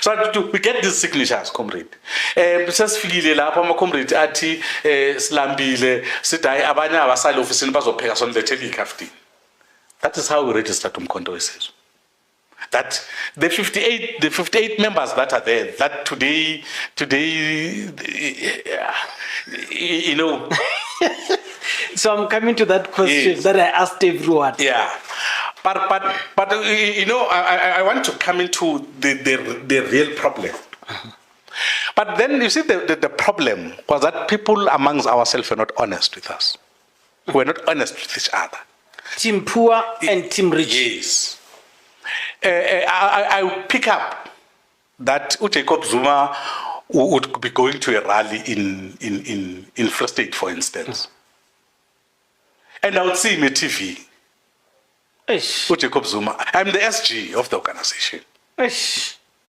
So we get these signatures, comrade. Sesifikile lapha ama-comrade athi silambile sithi hayi abanye abasali ofisini bazopheka sonilethele ikhafutini. That is how we registered Umkhonto Wesizwe. That the 58 members that are there, that today, you know. So I'm coming to that question that I asked everyone. Yeah. But you know, I want to come into the real problem. But then you see the problem was that people amongst ourselves were not honest with us. We were not honest with each other. Team Poor and Team Rich. Yes. I pick up that Jacob Zuma would be going to a rally in Free State, for instance. And I would see him on TV. Jacob Zuma. I'm the SG of the organization.